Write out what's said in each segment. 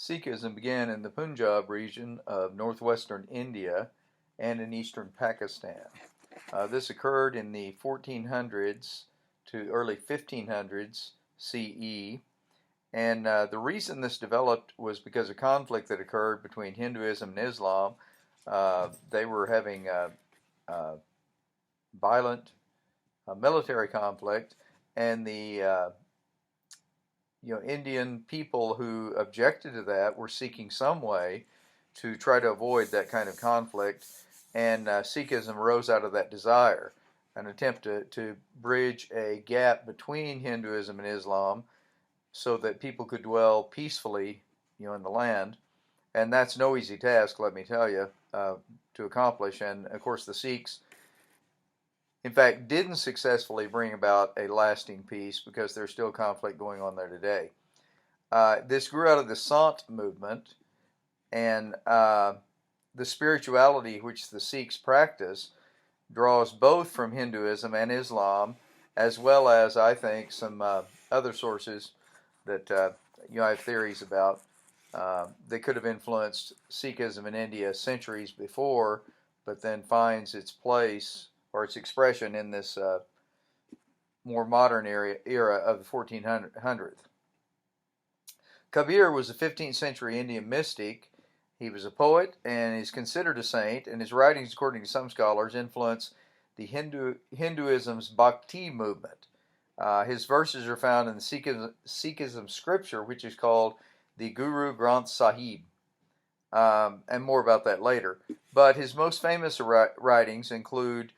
Sikhism began in the Punjab region of northwestern India and in eastern Pakistan. This occurred in the 1400s to early 1500s CE, and the reason this developed was because of conflict that occurred between Hinduism and Islam. They were having a violent military conflict, and the Indian people who objected to that were seeking some way to try to avoid that kind of conflict, and Sikhism arose out of that desire, an attempt to bridge a gap between Hinduism and Islam so that people could dwell peacefully, in the land. And that's no easy task, let me tell you, to accomplish. And of course, the Sikhs, in fact, didn't successfully bring about a lasting peace because there's still conflict going on there today. This grew out of the Sant movement, and the spirituality which the Sikhs practice draws both from Hinduism and Islam, as well as, I think, some other sources that I have theories about that could have influenced Sikhism in India centuries before, but then finds its place or its expression in this more modern era of the 1400s. Kabir was a 15th century Indian mystic. He was a poet and is considered a saint, and his writings, according to some scholars, influenced the Hinduism's Bhakti movement. His verses are found in the Sikhism scripture, which is called the Guru Granth Sahib, and more about that later. But his most famous writings include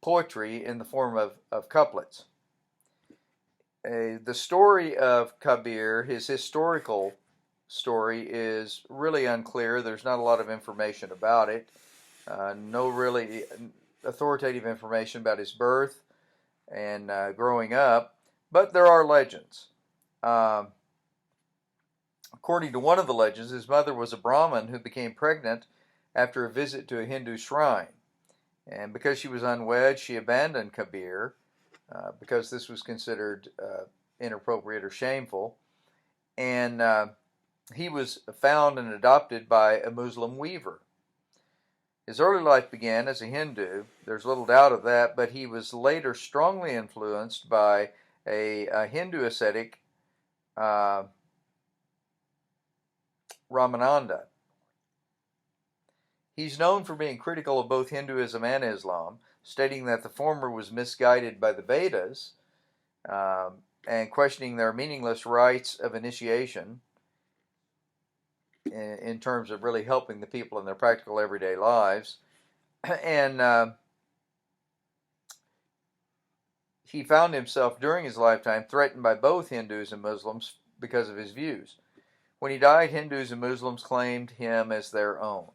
poetry in the form of couplets. The story of Kabir, his historical story, is really unclear. There's not a lot of information about it. No really authoritative information about his birth and growing up, but there are legends. According to one of the legends, his mother was a Brahmin who became pregnant after a visit to a Hindu shrine. And because she was unwed, she abandoned Kabir because this was considered inappropriate or shameful. And he was found and adopted by a Muslim weaver. His early life began as a Hindu. There's little doubt of that, but he was later strongly influenced by a Hindu ascetic, Ramananda. He's known for being critical of both Hinduism and Islam, stating that the former was misguided by the Vedas and questioning their meaningless rites of initiation in terms of really helping the people in their practical everyday lives. And he found himself during his lifetime threatened by both Hindus and Muslims because of his views. When he died, Hindus and Muslims claimed him as their own.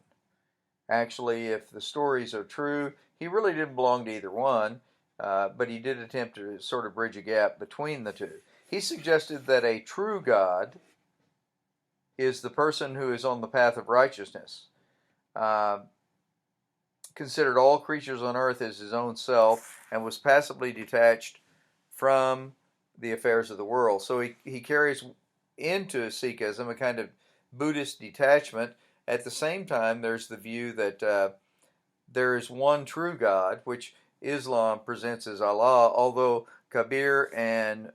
Actually, if the stories are true, he really didn't belong to either one, but he did attempt to sort of bridge a gap between the two. He suggested that a true God is the person who is on the path of righteousness, considered all creatures on earth as his own self, and was passively detached from the affairs of the world. So he carries into Sikhism a kind of Buddhist detachment. At the same time, there's the view that there is one true God, which Islam presents as Allah, although Kabir and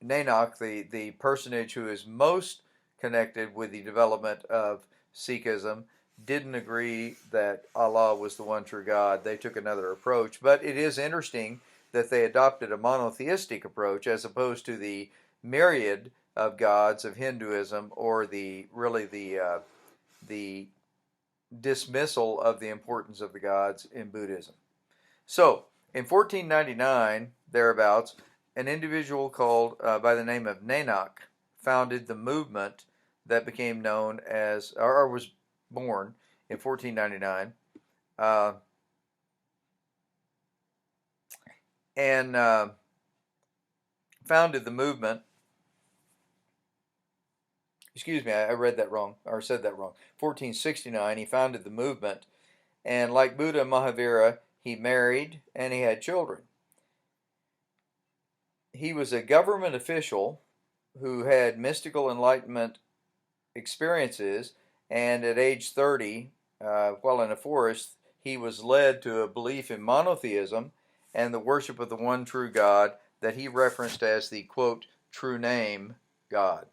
Nanak, the personage who is most connected with the development of Sikhism, didn't agree that Allah was the one true God. They took another approach. But it is interesting that they adopted a monotheistic approach as opposed to the myriad of gods of Hinduism, or the dismissal of the importance of the gods in Buddhism. So, in 1499, thereabouts, an individual called by the name of Nanak founded the movement that became known as, or was born in 1499, and founded the movement. Excuse me, I read that wrong, or said that wrong. 1469, he founded the movement, and like Buddha and Mahavira, he married and he had children. He was a government official who had mystical enlightenment experiences, and at age 30, while in a forest, he was led to a belief in monotheism and the worship of the one true God that he referenced as the, quote, true name God.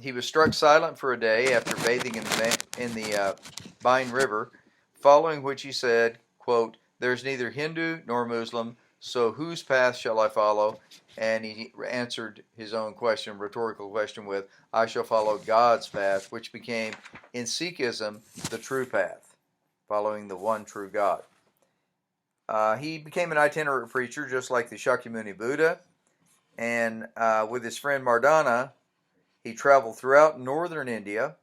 He was struck silent for a day after bathing in the Vine River, following which he said, quote, "There's neither Hindu nor Muslim, so whose path shall I follow?" And he answered his own question, rhetorical question, with, "I shall follow God's path," which became, in Sikhism, the true path, following the one true God. He became an itinerant preacher, just like the Shakyamuni Buddha, and with his friend Mardana, he traveled throughout northern India,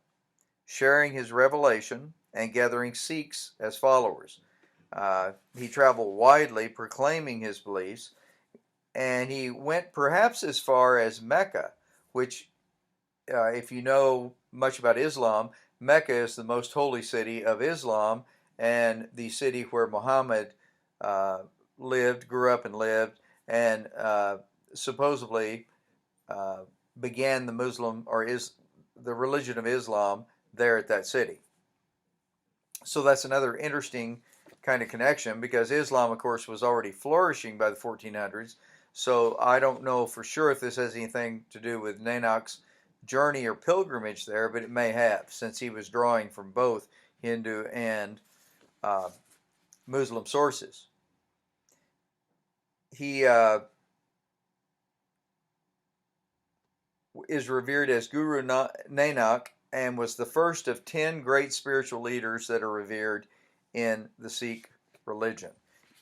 sharing his revelation and gathering Sikhs as followers. He traveled widely proclaiming his beliefs, and he went perhaps as far as Mecca, which, if you know much about Islam, Mecca is the most holy city of Islam and the city where Muhammad grew up and lived, and supposedly began the Muslim or the religion of Islam there at that city. So that's another interesting kind of connection, because Islam, of course, was already flourishing by the 1400s. So I don't know for sure if this has anything to do with Nanak's journey or pilgrimage there, but it may have, since he was drawing from both Hindu and Muslim sources. He is revered as Guru Nanak and was the first of 10 great spiritual leaders that are revered in the Sikh religion.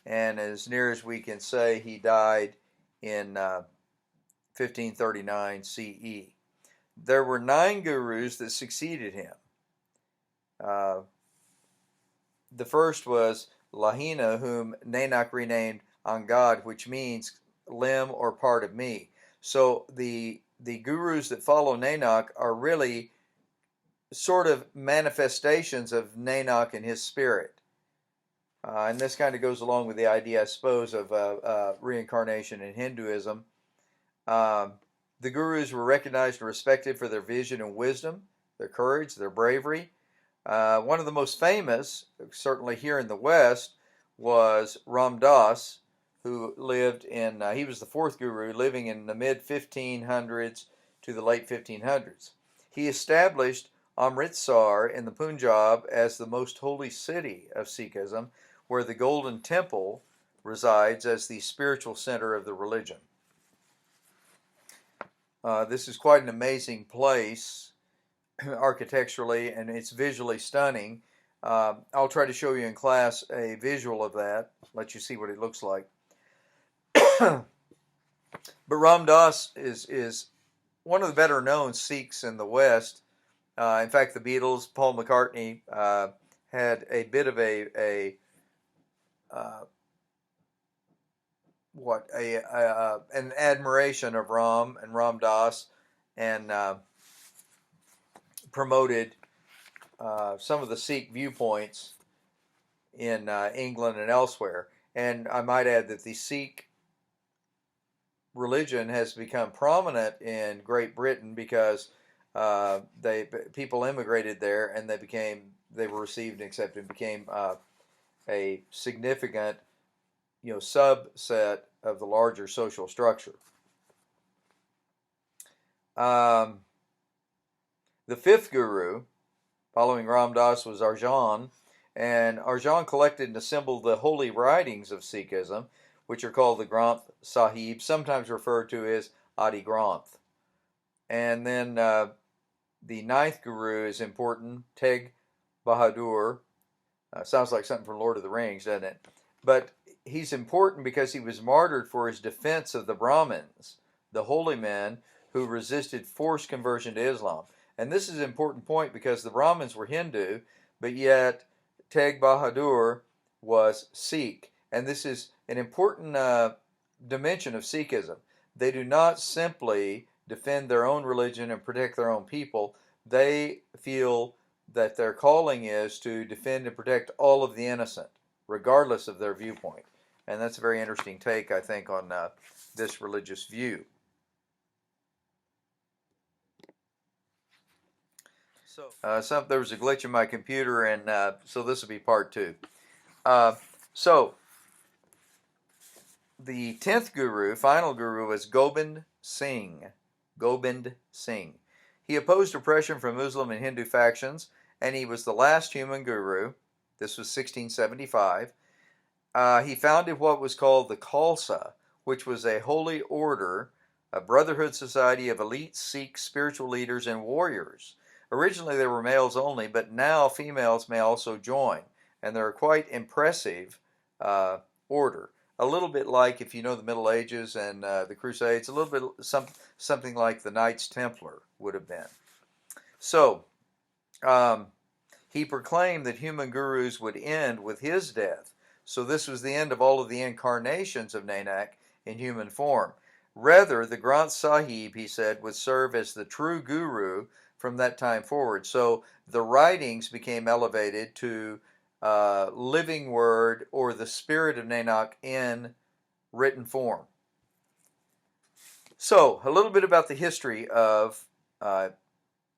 And as near as we can say, he died in 1539 CE. There were 9 gurus that succeeded him. The first was Lahina, whom Nanak renamed Angad, which means limb or part of me. So the gurus that follow Nanak are really sort of manifestations of Nanak and his spirit. And this kind of goes along with the idea, I suppose, of reincarnation in Hinduism. The gurus were recognized and respected for their vision and wisdom, their courage, their bravery. One of the most famous, certainly here in the West, was Ram Das, who lived in, he was the 4th guru, living in the mid-1500s to the late 1500s. He established Amritsar in the Punjab as the most holy city of Sikhism, where the Golden Temple resides as the spiritual center of the religion. This is quite an amazing place architecturally, and it's visually stunning. I'll try to show you in class a visual of that, let you see what it looks like. But Ram Das is one of the better known Sikhs in the West. In fact, the Beatles, Paul McCartney, had a bit of an admiration of Ram and Ram Das, and promoted some of the Sikh viewpoints in England and elsewhere. And I might add that the Sikh religion has become prominent in Great Britain because people immigrated there, and they were received and accepted, and became a significant, subset of the larger social structure. The 5th guru, following Ram Das, was Arjan, and Arjan collected and assembled the holy writings of Sikhism, which are called the Granth Sahib, sometimes referred to as Adi Granth. And then the 9th guru is important, Teg Bahadur. Sounds like something from Lord of the Rings, doesn't it? But he's important because he was martyred for his defense of the Brahmins, the holy men who resisted forced conversion to Islam. And this is an important point because the Brahmins were Hindu, but yet Teg Bahadur was Sikh. And this is an important dimension of Sikhism. They do not simply defend their own religion and protect their own people. They feel that their calling is to defend and protect all of the innocent, regardless of their viewpoint. And that's a very interesting take, I think, on this religious view. There was a glitch in my computer, and so this will be part two. So the 10th guru, final guru, was Gobind Singh. Gobind Singh. He opposed oppression from Muslim and Hindu factions, and he was the last human guru. This was 1675. He founded what was called the Khalsa, which was a holy order, a brotherhood society of elite Sikh spiritual leaders and warriors. Originally they were males only, but now females may also join, and they're a quite impressive order. A little bit like, if you know the Middle Ages and the Crusades, a little bit something like the Knights Templar would have been. So, he proclaimed that human gurus would end with his death. So this was the end of all of the incarnations of Nanak in human form. Rather, the Granth Sahib, he said, would serve as the true guru from that time forward. So the writings became elevated to living word, or the spirit of Nanak in written form. So, a little bit about the history of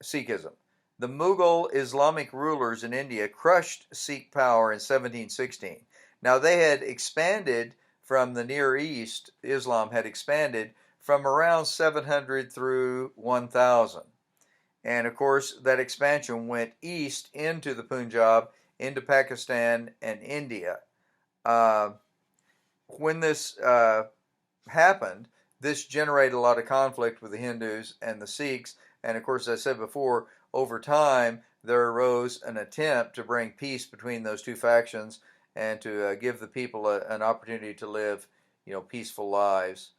Sikhism. The Mughal Islamic rulers in India crushed Sikh power in 1716. Now, they had expanded from the Near East. Islam had expanded from around 700 through 1000. And of course, that expansion went east into the Punjab, into Pakistan and India. When this happened, this generated a lot of conflict with the Hindus and the Sikhs. And of course, as I said before, over time, there arose an attempt to bring peace between those two factions and to give the people an opportunity to live, peaceful lives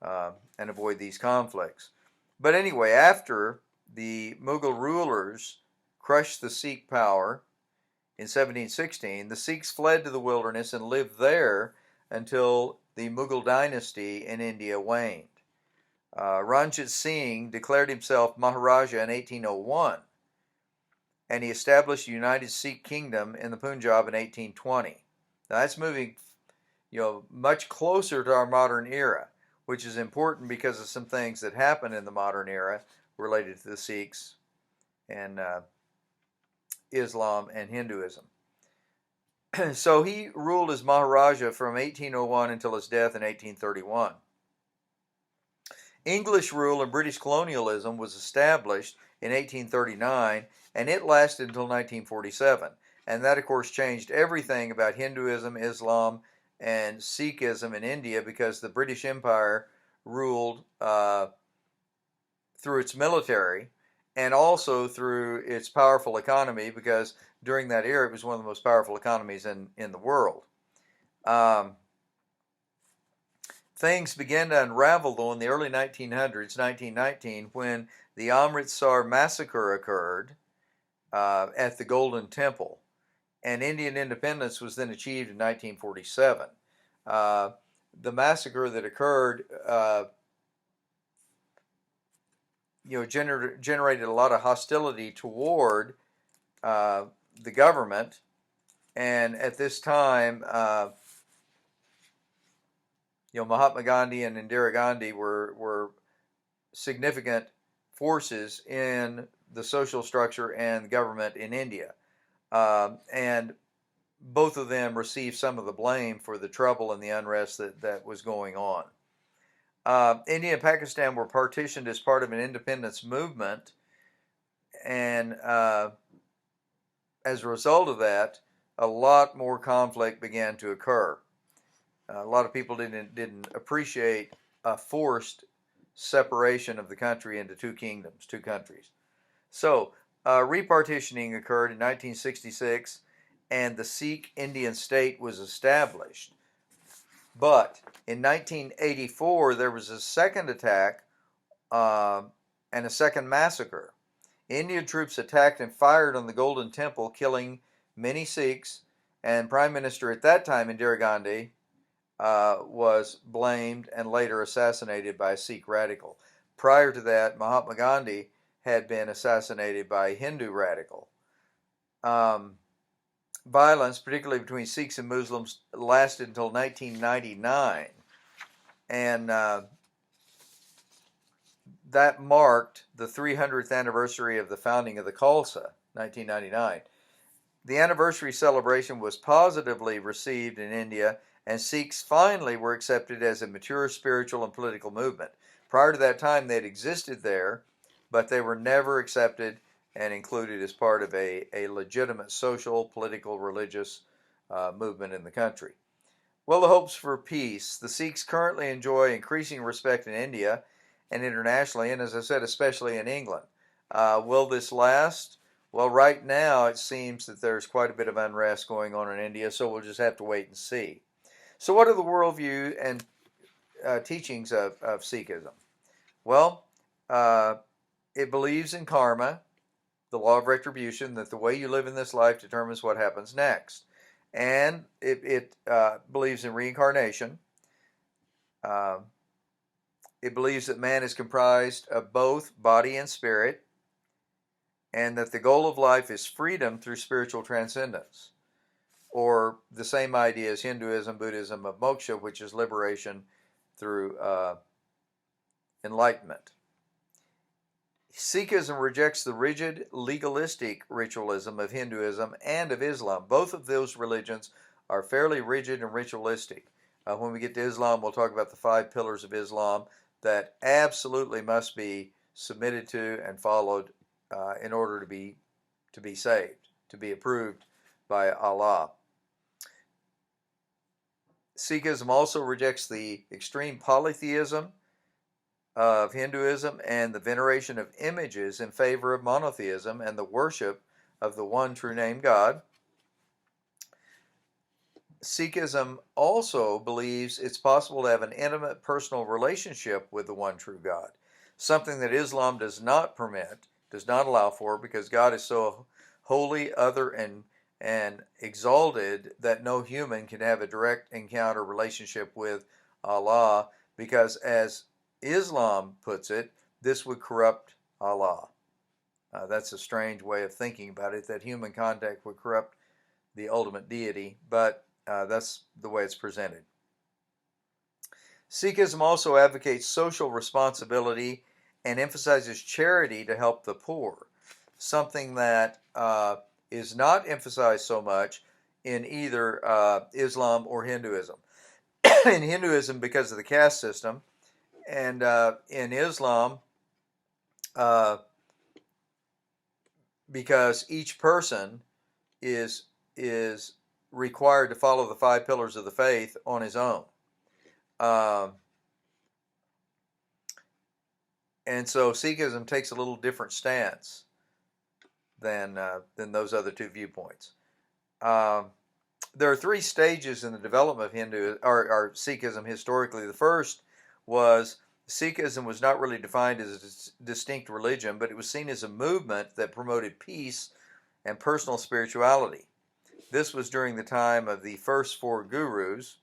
and avoid these conflicts. But anyway, after the Mughal rulers crushed the Sikh power in 1716, the Sikhs fled to the wilderness and lived there until the Mughal dynasty in India waned. Ranjit Singh declared himself Maharaja in 1801, and he established a united Sikh kingdom in the Punjab in 1820. Now that's moving, much closer to our modern era, which is important because of some things that happened in the modern era related to the Sikhs and Islam and Hinduism. So he ruled as Maharaja from 1801 until his death in 1831. English rule and British colonialism was established in 1839, and it lasted until 1947. And that, of course, changed everything about Hinduism, Islam, and Sikhism in India, because the British Empire ruled through its military and also through its powerful economy, because during that era it was one of the most powerful economies in the world. Things began to unravel, though, in the early 1900s, 1919, when the Amritsar massacre occurred at the Golden Temple, and Indian independence was then achieved in 1947. The massacre that occurred generated a lot of hostility toward the government, and at this time, Mahatma Gandhi and Indira Gandhi were significant forces in the social structure and government in India, and both of them received some of the blame for the trouble and the unrest that was going on. India and Pakistan were partitioned as part of an independence movement, and as a result of that, a lot more conflict began to occur. A lot of people didn't appreciate a forced separation of the country into two kingdoms, two countries. So repartitioning occurred in 1966, and the Sikh Indian state was established. But in 1984, there was a second attack and a second massacre. Indian troops attacked and fired on the Golden Temple, killing many Sikhs, and Prime Minister at that time, Indira Gandhi, was blamed and later assassinated by a Sikh radical. Prior to that, Mahatma Gandhi had been assassinated by a Hindu radical. Violence, particularly between Sikhs and Muslims, lasted until 1999. And that marked the 300th anniversary of the founding of the Khalsa, 1999. The anniversary celebration was positively received in India, and Sikhs finally were accepted as a mature spiritual and political movement. Prior to that time, they had existed there, but they were never accepted and included as part of a legitimate social, political, religious movement in the country. Well, the hopes for peace. The Sikhs currently enjoy increasing respect in India and internationally, and as I said, especially in England. Will this last? Well, right now it seems that there's quite a bit of unrest going on in India, so we'll just have to wait and see. So what are the worldview and teachings of Sikhism? Well, it believes in karma, the law of retribution, that the way you live in this life determines what happens next. And it believes in reincarnation. It believes that man is comprised of both body and spirit, and that the goal of life is freedom through spiritual transcendence, or the same idea as Hinduism, Buddhism of moksha, which is liberation through enlightenment. Sikhism rejects the rigid, legalistic ritualism of Hinduism and of Islam. Both of those religions are fairly rigid and ritualistic. When we get to Islam, we'll talk about the 5 pillars of Islam that absolutely must be submitted to and followed in order to be saved, to be approved by Allah. Sikhism also rejects the extreme polytheism of Hinduism and the veneration of images in favor of monotheism and the worship of the one true name God. Sikhism also believes it's possible to have an intimate personal relationship with the one true God, something that Islam does not permit, does not allow for, because God is so holy, other, and exalted that no human can have a direct encounter relationship with Allah, because as Islam puts it, this would corrupt Allah. That's a strange way of thinking about it, that human contact would corrupt the ultimate deity, but that's the way it's presented. Sikhism also advocates social responsibility and emphasizes charity to help the poor, something that is not emphasized so much in either Islam or Hinduism. In Hinduism, because of the caste system, and in Islam, because each person is required to follow the 5 pillars of the faith on his own. And so Sikhism takes a little different stance than those other 2 viewpoints. There are 3 stages in the development of Sikhism historically. The first was Sikhism was not really defined as a distinct religion, but it was seen as a movement that promoted peace and personal spirituality. This was during the time of the first 4 gurus,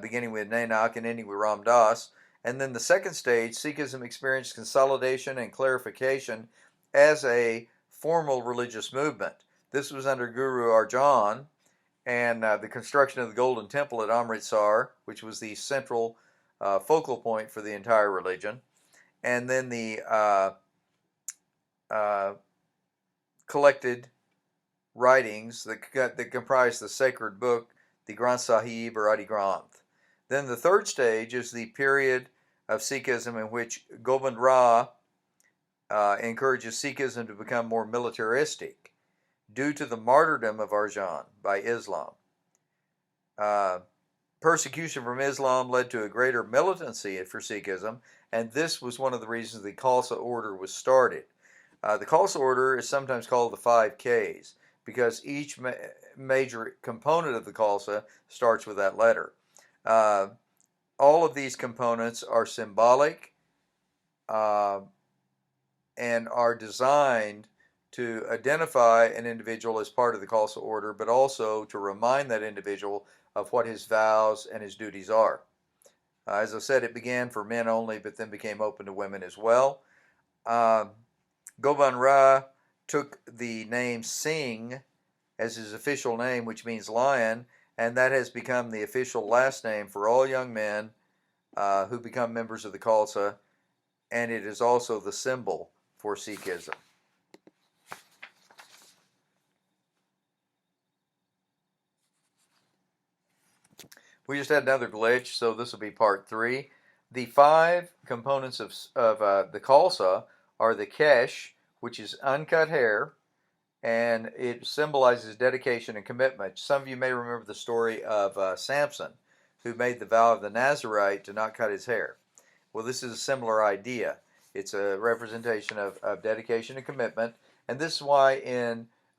beginning with Nanak and ending with Ram Das. And then the second stage, Sikhism experienced consolidation and clarification as a formal religious movement. This was under Guru Arjan, and the construction of the Golden Temple at Amritsar, which was the central focal point for the entire religion, and then the collected writings that comprise the sacred book, the Granth Sahib or Adi Granth. Then the third stage is the period of Sikhism in which Gobind Ra encourages Sikhism to become more militaristic due to the martyrdom of Arjan by Islam. Persecution from Islam led to a greater militancy for Sikhism, and this was one of the reasons the Khalsa order was started. The Khalsa order is sometimes called the 5 Ks, because each major component of the Khalsa starts with that letter. All of these components are symbolic and are designed to identify an individual as part of the Khalsa order, but also to remind that individual of what his vows and his duties are. As I said, it began for men only, but then became open to women as well. Gobind Ra took the name Singh as his official name, which means lion, and that has become the official last name for all young men who become members of the Khalsa and it is also the symbol for Sikhism. We just had another glitch, so this will be part 3. The 5 components of the Khalsa are the kesh, which is uncut hair, and it symbolizes dedication and commitment. Some of you may remember the story of Samson, who made the vow of the Nazarite to not cut his hair. Well, this is a similar idea. It's a representation of dedication and commitment, and this is why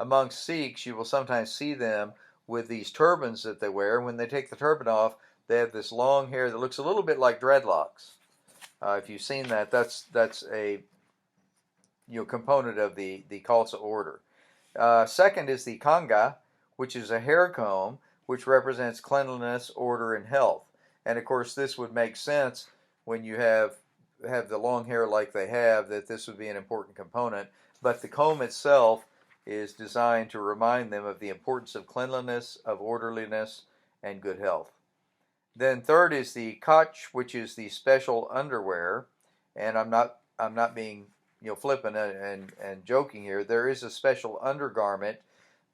amongst Sikhs you will sometimes see them with these turbans that they wear. When they take the turban off, they have this long hair that looks a little bit like dreadlocks. If you've seen that, that's a component of the Khalsa order. Second is the kanga, which is a hair comb, which represents cleanliness, order, and health. And of course, this would make sense when you have the long hair like they have, that this would be an important component. But the comb itself is designed to remind them of the importance of cleanliness, of orderliness, and good health. Then third is the kach, which is the special underwear. And I'm not being flippant and joking here. There is a special undergarment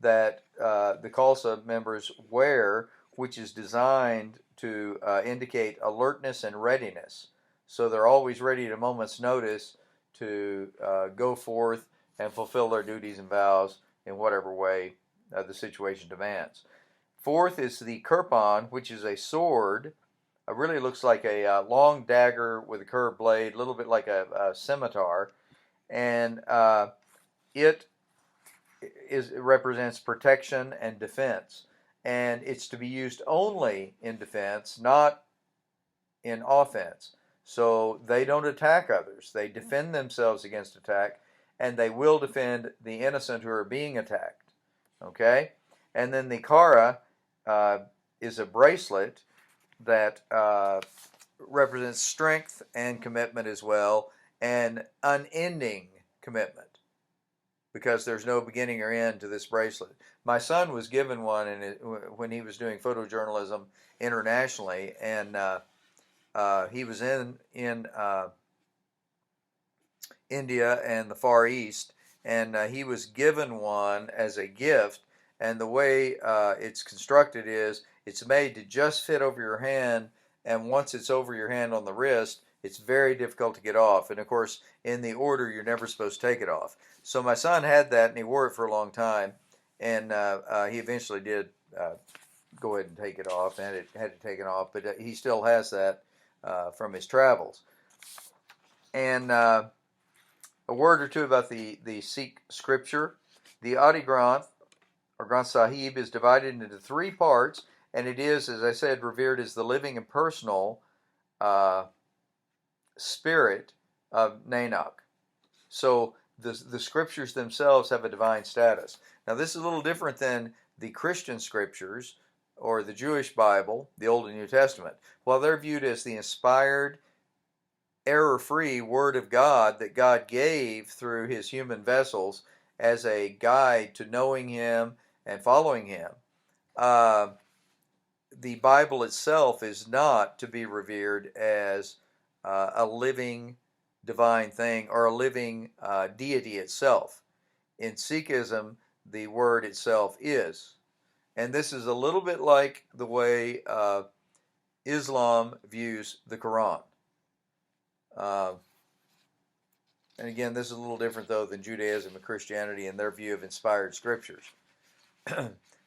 that the Khalsa members wear, which is designed to indicate alertness and readiness. So they're always ready at a moment's notice to go forth and fulfill their duties and vows in whatever way the situation demands. Fourth is the kirpan, which is a sword. It really looks like a long dagger with a curved blade, a little bit like a scimitar. And it represents protection and defense. And it's to be used only in defense, not in offense. So they don't attack others. They defend themselves against attack, and they will defend the innocent who are being attacked. Okay? And then the kara is a bracelet that represents strength and commitment as well, and unending commitment, because there's no beginning or end to this bracelet. My son was given one when he was doing photojournalism internationally, and he was in India and the Far East, and he was given one as a gift. And the way it's constructed is it's made to just fit over your hand, and once it's over your hand on the wrist, it's very difficult to get off. And of course, in the order, you're never supposed to take it off. So my son had that, and he wore it for a long time, and he eventually did go ahead and take it off, and had it taken off, but he still has that from his travels. And a word or two about the Sikh scripture. The Adi Granth, or Granth Sahib, is divided into 3 parts, and it is, as I said, revered as the living and personal spirit of Nanak. So the scriptures themselves have a divine status. Now this is a little different than the Christian scriptures or the Jewish Bible, the Old and New Testament. While they're viewed as the inspired, error-free Word of God that God gave through His human vessels as a guide to knowing Him and following Him, the Bible itself is not to be revered as a living divine thing or a living deity itself. In Sikhism, the word itself is. And this is a little bit like the way Islam views the Quran. And again, this is a little different, though, than Judaism and Christianity in their view of inspired scriptures.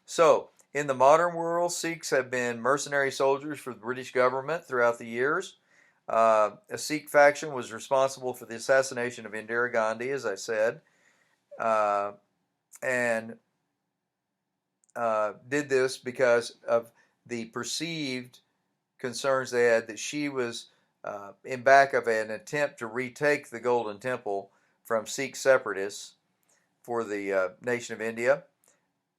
So, in the modern world, Sikhs have been mercenary soldiers for the British government throughout the years. A Sikh faction was responsible for the assassination of Indira Gandhi, as I said, and did this because of the perceived concerns they had that she was in back of an attempt to retake the Golden Temple from Sikh separatists for the nation of India.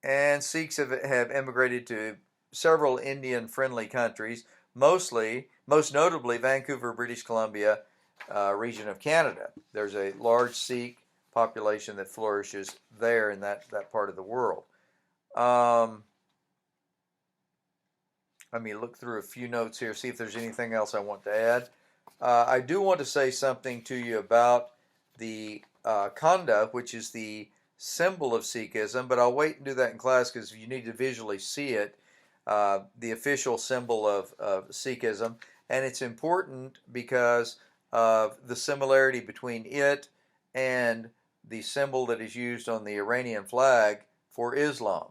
And Sikhs have emigrated to several Indian-friendly countries, most notably Vancouver, British Columbia region of Canada. There's a large Sikh population that flourishes there in that part of the world. Let me look through a few notes here, see if there's anything else I want to add. I do want to say something to you about the khanda, which is the symbol of Sikhism, but I'll wait and do that in class because you need to visually see it, the official symbol of Sikhism. And it's important because of the similarity between it and the symbol that is used on the Iranian flag for Islam.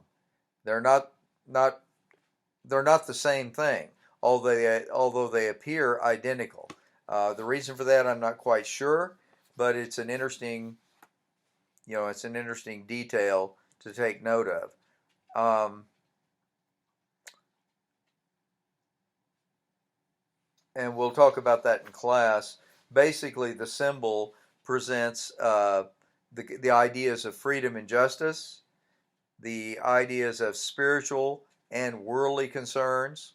They're not they're not the same thing, although they appear identical. The reason for that I'm not quite sure, but it's an interesting, it's an interesting detail to take note of. And we'll talk about that in class. Basically, the symbol presents the ideas of freedom and justice, the ideas of spiritual and worldly concerns,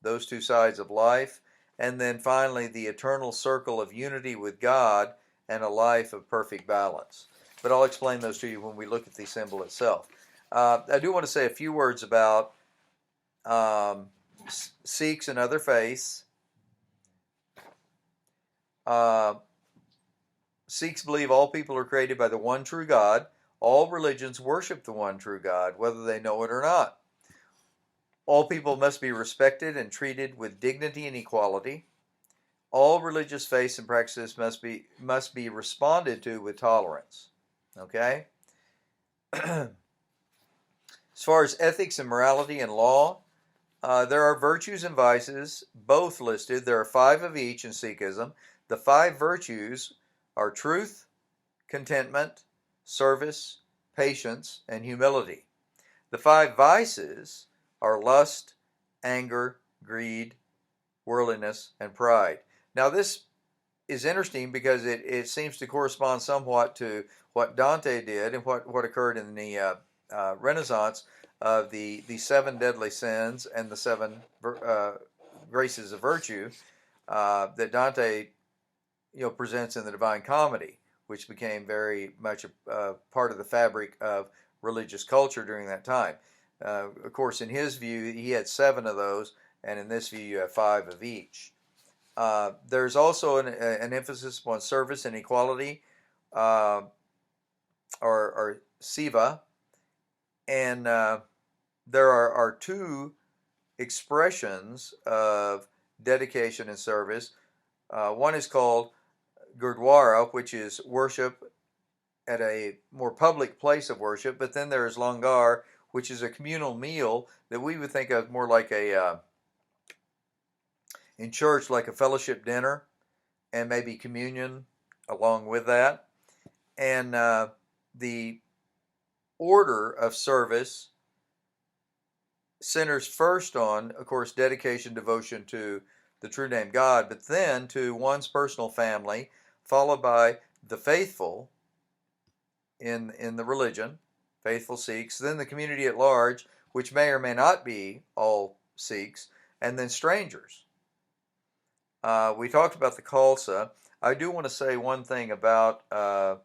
those two sides of life, and then finally the eternal circle of unity with God and a life of perfect balance. But I'll explain those to you when we look at the symbol itself. I do want to say a few words about Sikhs and other faiths. Sikhs believe all people are created by the one true God. All religions worship the one true God, whether they know it or not. All people must be respected and treated with dignity and equality. All religious faiths and practices must be responded to with tolerance. Okay? As far as ethics and morality and law, there are virtues and vices, both listed. There are 5 of each in Sikhism. The 5 virtues are truth, contentment, service, patience, and humility. The 5 vices are lust, anger, greed, worldliness, and pride. Now this is interesting because it seems to correspond somewhat to what Dante did and what occurred in the Renaissance of the 7 deadly sins and the 7 graces of virtue that Dante presents in the Divine Comedy, which became very much a part of the fabric of religious culture during that time. Of course, in his view, he had 7 of those, and in this view, you have 5 of each. There's also an emphasis upon service and equality, or Siva, and there are 2 expressions of dedication and service. One is called Gurdwara, which is worship at a more public place of worship, but then there is Langar, which is a communal meal that we would think of more like in church, like a fellowship dinner, and maybe communion along with that. And the order of service centers first on, of course, dedication, devotion to the true name God, but then to one's personal family, followed by the faithful in the religion, faithful Sikhs, then the community at large, which may or may not be all Sikhs, and then strangers. We talked about the Khalsa. I do want to say one thing about the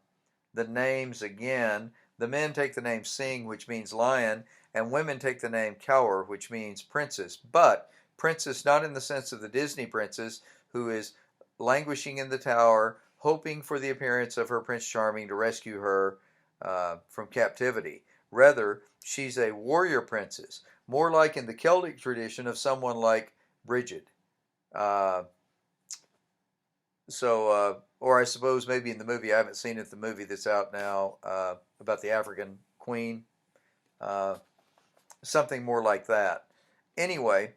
names again. The men take the name Singh, which means lion, and women take the name Kaur, which means princess. But princess not in the sense of the Disney princess, who is languishing in the tower, hoping for the appearance of her Prince Charming to rescue her from captivity. Rather, she's a warrior princess, more like in the Celtic tradition of someone like Bridget. Or I suppose maybe in the movie, I haven't seen it, the movie that's out now about the African queen, something more like that. Anyway,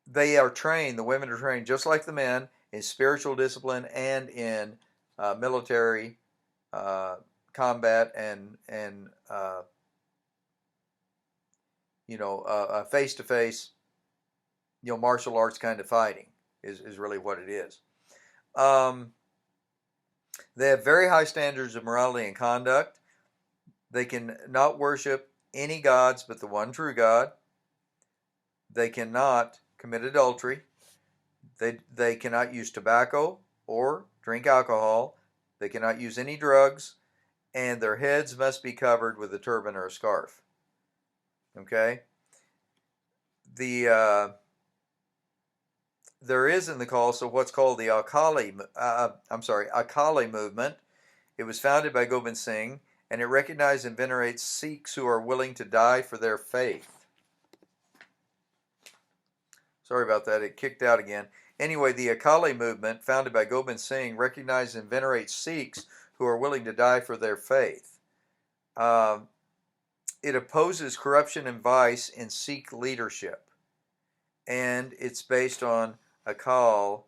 they are trained, the women are trained just like the men in spiritual discipline and in military combat and face-to-face, martial arts kind of fighting is really what it is. They have very high standards of morality and conduct. They can not worship any gods but the one true God. They cannot commit adultery. They cannot use tobacco or drink alcohol. They cannot use any drugs, and their heads must be covered with a turban or a scarf. Okay? The there is in the Khalsa what's called the Akali movement. It was founded by Gobind Singh, and it recognizes and venerates Sikhs who are willing to die for their faith. Sorry about that, it kicked out again. Anyway, the Akali movement, founded by Gobind Singh, recognizes and venerates Sikhs who are willing to die for their faith. It opposes corruption and vice in Sikh leadership, and it's based on Akal,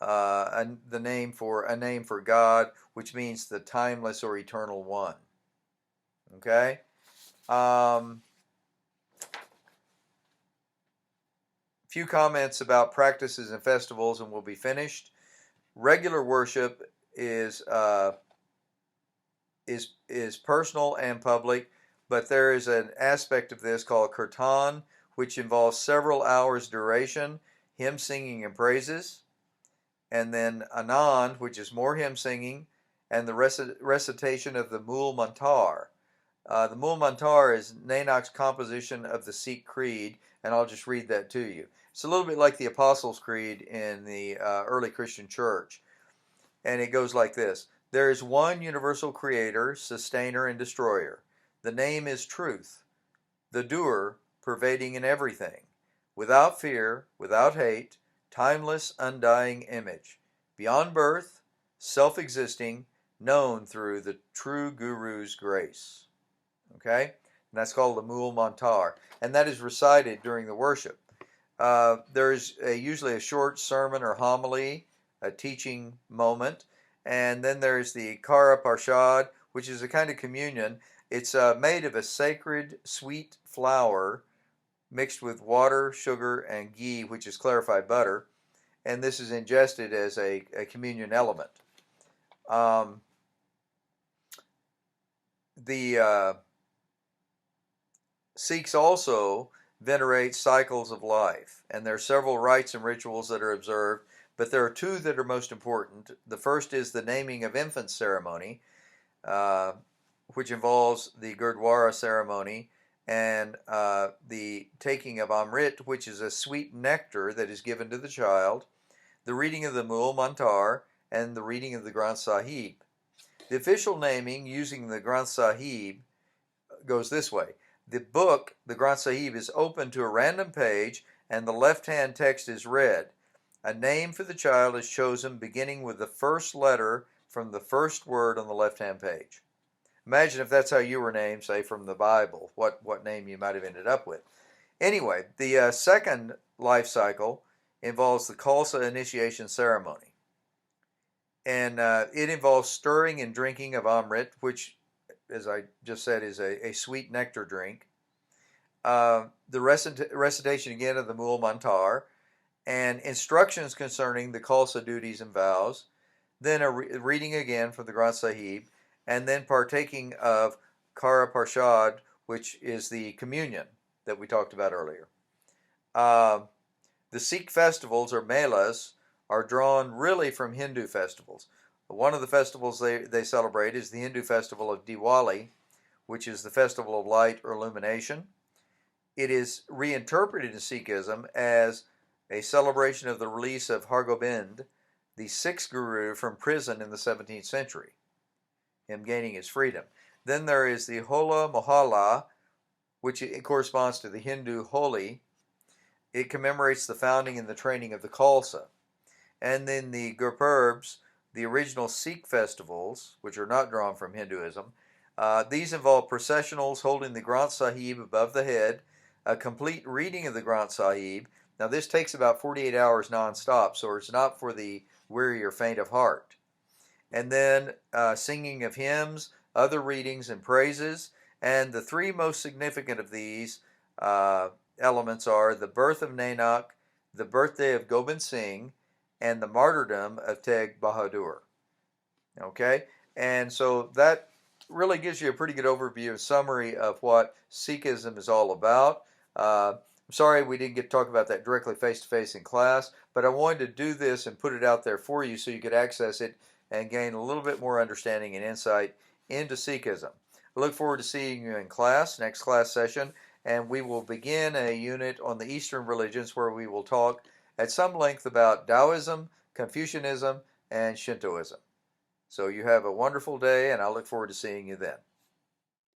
the name for God, which means the timeless or eternal one. Okay. Few comments about practices and festivals, and we'll be finished. Regular worship is personal and public, but there is an aspect of this called kirtan, which involves several hours duration, hymn singing and praises, and then anand, which is more hymn singing, and the recitation of the Mool Mantar. The Mool Mantar is Nanak's composition of the Sikh Creed, and I'll just read that to you. It's a little bit like the Apostles' Creed in the early Christian church, and it goes like this. There is one universal creator, sustainer, and destroyer. The name is truth, the doer, pervading in everything, without fear, without hate, timeless, undying image, beyond birth, self-existing, known through the true Guru's grace. Okay? And that's called the Mool Mantar, and that is recited during the worship. There is usually a short sermon or homily, a teaching moment, and then there's the Kara Parshad, which is a kind of communion. It's made of a sacred sweet flour mixed with water, sugar, and ghee, which is clarified butter, and this is ingested as a communion element. The Sikhs also venerate cycles of life, and there are several rites and rituals that are observed, but there are two that are most important. The first is the naming of infant ceremony, which involves the Gurdwara ceremony and the taking of Amrit, which is a sweet nectar that is given to the child, the reading of the Mool Mantar, and the reading of the Granth Sahib. The official naming using the Granth Sahib goes this way. The book, the Granth Sahib, is open to a random page, and the left-hand text is read. A name for the child is chosen beginning with the first letter from the first word on the left-hand page. Imagine if that's how you were named, say, from the Bible, what name you might have ended up with. Anyway, the second life cycle involves the Khalsa initiation ceremony. And it involves stirring and drinking of Amrit, which, as I just said, is a sweet nectar drink. The recitation again of the Mool Mantar, and instructions concerning the Khalsa duties and vows, then a reading again from the Granth Sahib, and then partaking of Kara Parshad, which is the communion that we talked about earlier. The Sikh festivals, or melas, are drawn really from Hindu festivals. One of the festivals they celebrate is the Hindu festival of Diwali, which is the festival of light or illumination. It is reinterpreted in Sikhism as a celebration of the release of Hargobind, the sixth guru, from prison in the 17th century, him gaining his freedom. Then there is the Hola Mohalla, which corresponds to the Hindu Holi. It commemorates the founding and the training of the Khalsa. And then the Gurpurbs, the original Sikh festivals, which are not drawn from Hinduism. These involve processionals holding the Granth Sahib above the head, a complete reading of the Granth Sahib. Now this takes about 48 hours non-stop, so it's not for the weary or faint of heart. And then singing of hymns, other readings and praises. And the three most significant of these elements are the birth of Nanak, the birthday of Gobind Singh, and the martyrdom of Teg Bahadur. Okay? And so that really gives you a pretty good overview and summary of what Sikhism is all about. I'm sorry we didn't get to talk about that directly face-to-face in class, but I wanted to do this and put it out there for you so you could access it and gain a little bit more understanding and insight into Sikhism. I look forward to seeing you in class, next class session, and we will begin a unit on the Eastern religions where we will talk at some length about Taoism, Confucianism, and Shintoism. So you have a wonderful day, and I look forward to seeing you then.